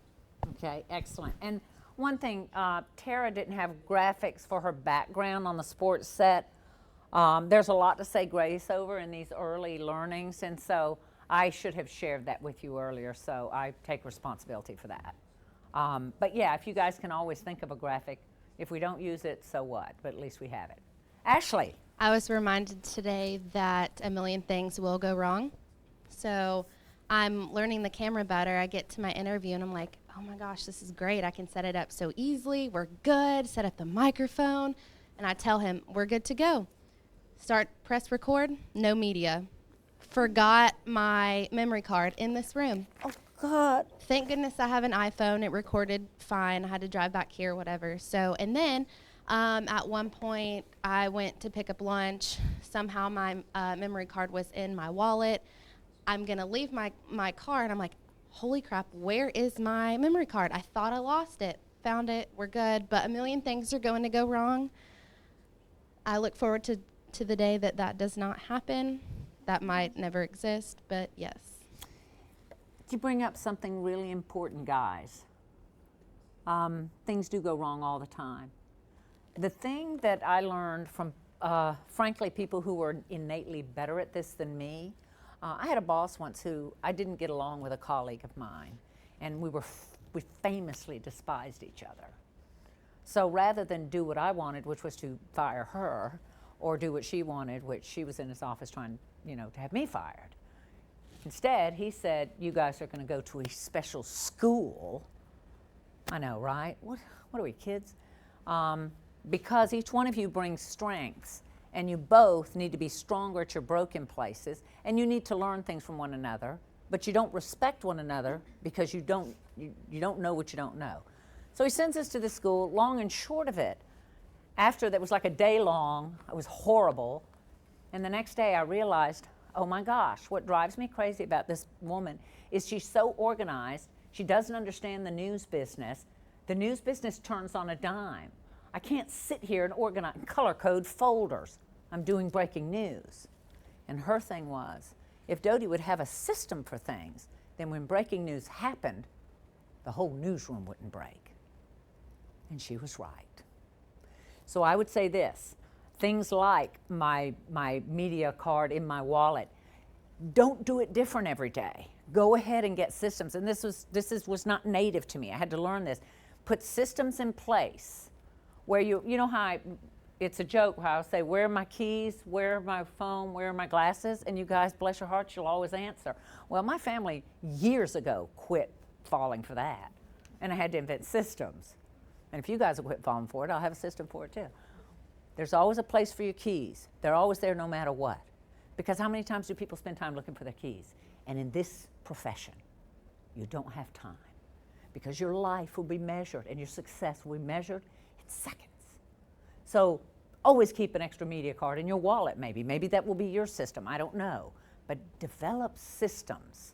Okay, excellent. And one thing, Tara didn't have graphics for her background on the sports set. There's a lot to say grace over in these early learnings, and so I should have shared that with you earlier, so I take responsibility for that. But yeah, if you guys can always think of a graphic, if we don't use it, so what? But at least we have it. Ashley. I was reminded today that a million things will go wrong. So I'm learning the camera better. I get to my interview and I'm like, oh my gosh, this is great. I can set it up so easily. We're good. Set up the microphone. And I tell him, we're good to go. Press record, no media. Forgot my memory card in this room. Oh, God. Thank goodness I have an iPhone. It recorded fine. I had to drive back here, whatever. So, and then at one point, I went to pick up lunch. Somehow my memory card was in my wallet. I'm going to leave my car, and I'm like, holy crap, where is my memory card? I thought I lost it. Found it. We're good. But a million things are going to go wrong. I look forward to the day that that does not happen. That might never exist, but yes. You bring up something really important, guys. Things do go wrong all the time. The thing that I learned from, frankly, people who were innately better at this than me, I had a boss once who I didn't get along with a colleague of mine, and we famously despised each other. So rather than do what I wanted, which was to fire her, or do what she wanted, which she was in his office trying, to have me fired. Instead, he said, you guys are going to go to a special school. I know, right? What are we, kids? Because each one of you brings strengths, and you both need to be stronger at your broken places, and you need to learn things from one another, but you don't respect one another because you don't know what you don't know. So he sends us to the school. Long and short of it, after that was like a day long, it was horrible, and the next day I realized, oh my gosh, what drives me crazy about this woman is she's so organized, she doesn't understand the news business. The news business turns on a dime. I can't sit here and organize and color code folders. I'm doing breaking news. And her thing was, if Dodie would have a system for things, then when breaking news happened, the whole newsroom wouldn't break. And she was right. So I would say this, things like my media card in my wallet, don't do it different every day. Go ahead and get systems. And this was not native to me. I had to learn this. Put systems in place where you know how it's a joke how I say, where are my keys, where are my phone, where are my glasses? And you guys, bless your hearts, you'll always answer. Well, my family years ago quit falling for that. And I had to invent systems. And if you guys will quit falling for it, I'll have a system for it too. There's always a place for your keys. They're always there no matter what. Because how many times do people spend time looking for their keys? And in this profession, you don't have time. Because your life will be measured and your success will be measured in seconds. So always keep an extra media card in your wallet maybe. Maybe that will be your system, I don't know. But develop systems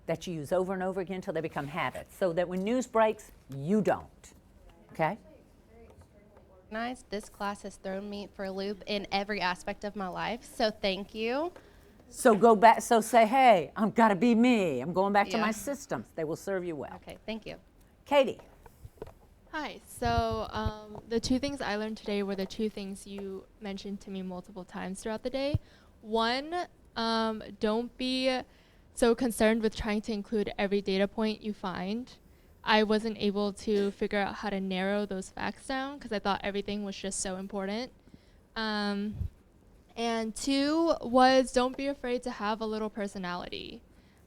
that you use over and over again until they become habits. So that when news breaks, you don't. Okay? Organized. This class has thrown me for a loop in every aspect of my life, so thank you. So go back, so say, hey, I've got to be me. I'm going back to my systems. They will serve you well. Okay, thank you. Katie. Hi, so the two things I learned today were the two things you mentioned to me multiple times throughout the day. One, don't be so concerned with trying to include every data point you find, I wasn't able to figure out how to narrow those facts down because I thought everything was just so important. And 2 was don't be afraid to have a little personality.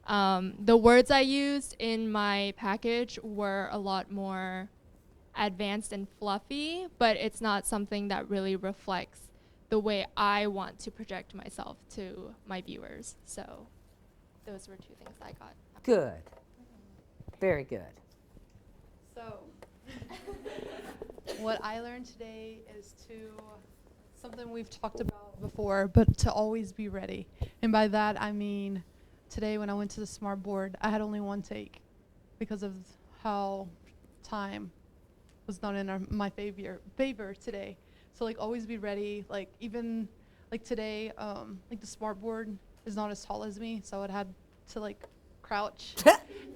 The words I used in my package were a lot more advanced and fluffy, but it's not something that really reflects the way I want to project myself to my viewers. So those were 2 things I got. Good. Very good. So, what I learned today is something we've talked about before, but to always be ready. And by that, I mean, today when I went to the smart board, I had only 1 take because of how time was not in my favor today. So like always be ready. Like even like today, like the smart board is not as tall as me, so I had to like crouch.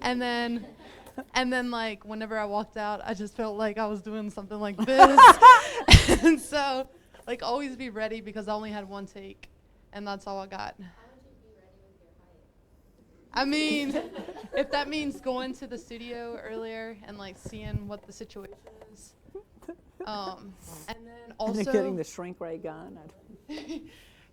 and then like whenever I walked out, I just felt like I was doing something like this. And so like always be ready because I only had 1 take, and that's all I got. I mean, if that means going to the studio earlier and like seeing what the situation is. And then also and then getting the shrink ray gun.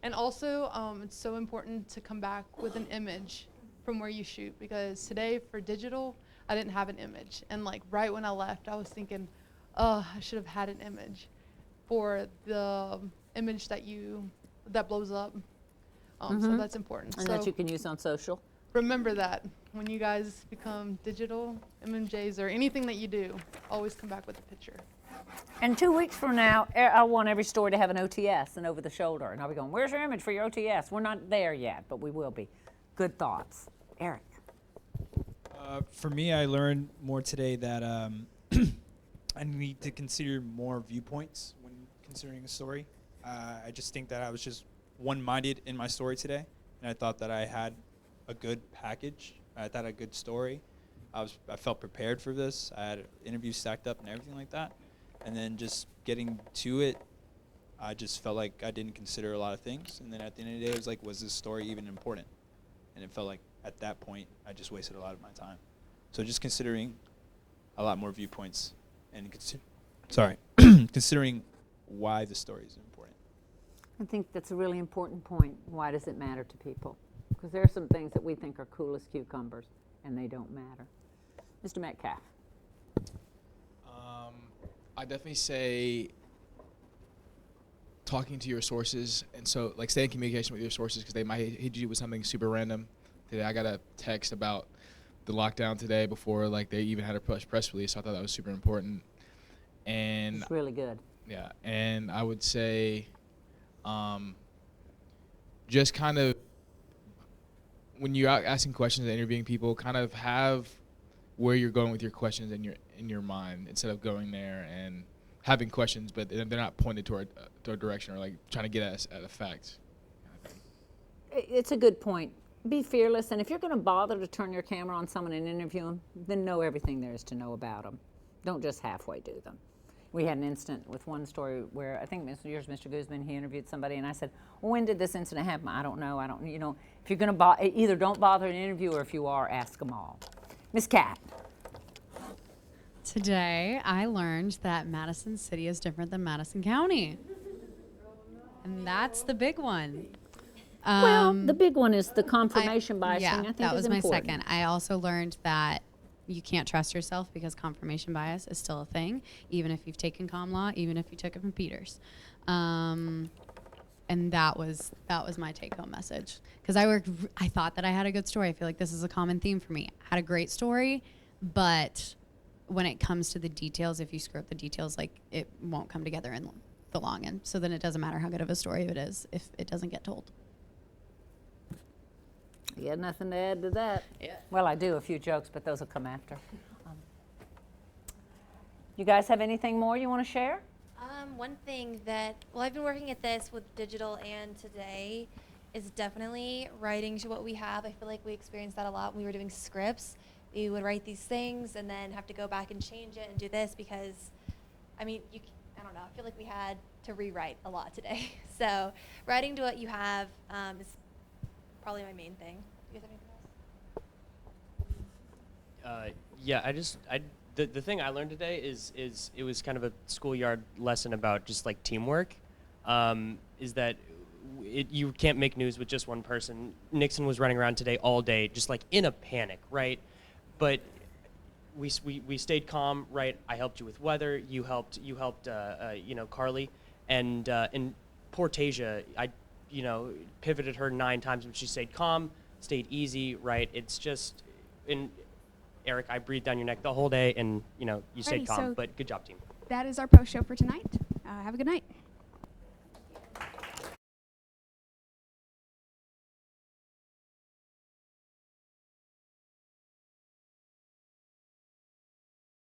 And also, it's so important to come back with an image from where you shoot, because today for digital, I didn't have an image. And like right when I left, I was thinking, I should have had an image for the image that blows up. So that's important. And so that you can use on social. Remember that when you guys become digital MMJs or anything that you do, always come back with a picture. And 2 weeks from now, I want every story to have an OTS, an over the shoulder. And I'll be going, where's your image for your OTS? We're not there yet, but we will be. Good thoughts. Eric. For me, I learned more today that I need to consider more viewpoints when considering a story. I just think that I was just one-minded in my story today, and I thought that I had a good package. I thought I had a good story. I felt prepared for this. I had interviews stacked up and everything like that. And then just getting to it, I just felt like I didn't consider a lot of things. And then at the end of the day, it was like, was this story even important? And it felt like at that point, I just wasted a lot of my time. So just considering a lot more viewpoints and considering why the story is important. I think that's a really important point. Why does it matter to people? Because there are some things that we think are cool as cucumbers, and they don't matter. Mr. Metcalf. I definitely say talking to your sources, and so like stay in communication with your sources because they might hit you with something super random. Today I got a text about the lockdown today before like they even had a press release, so I thought that was super important. And it's really good. Yeah, and I would say just kind of when you're out asking questions and interviewing people, kind of have where you're going with your questions in your mind instead of going there and having questions, but they're not pointed toward a direction or like trying to get at a fact. It's a good point. Be fearless, and if you're going to bother to turn your camera on someone and interview them, then know everything there is to know about them. Don't just halfway do them. We had an incident with one story where I think Mr. Guzman, he interviewed somebody, and I said, well, when did this incident happen? I don't know. If you're going to either don't bother an interview, or if you are, ask them all. Ms. Cat. Today, I learned that Madison City is different than Madison County. And that's the big one. Well, the big one is the confirmation bias thing. I think that was is my important. second. I also learned that you can't trust yourself because confirmation bias is still a thing, even if you've taken comm law, even if you took it from Peters. And that was my take-home message. Because I thought that I had a good story. I feel like this is a common theme for me. I had a great story, but when it comes to the details, if you screw up the details, like it won't come together in the long end. So then it doesn't matter how good of a story it is if it doesn't get told. You got nothing to add to that? Yeah. Well, I do a few jokes, but those will come after. You guys have anything more you want to share? One thing that, I've been working at this with digital and today is definitely writing to what we have. I feel like we experienced that a lot when we were doing scripts. We would write these things and then have to go back and change it and do this because, I don't know, I feel like we had to rewrite a lot today. So writing to what you have is probably my main thing. Do you guys have anything else? Yeah, the thing I learned today is it was kind of a schoolyard lesson about just like teamwork. Is that you can't make news with just one person. Nixon was running around today all day, just like in a panic, right? But we stayed calm, right? I helped you with weather. You helped Carly, and poor Tasia, I pivoted her 9 times, but she stayed calm, stayed easy, right? It's just Eric, I breathed down your neck the whole day, and you stayed Alrighty, calm. so But good job, team. that is our post show for tonight. Have a good night.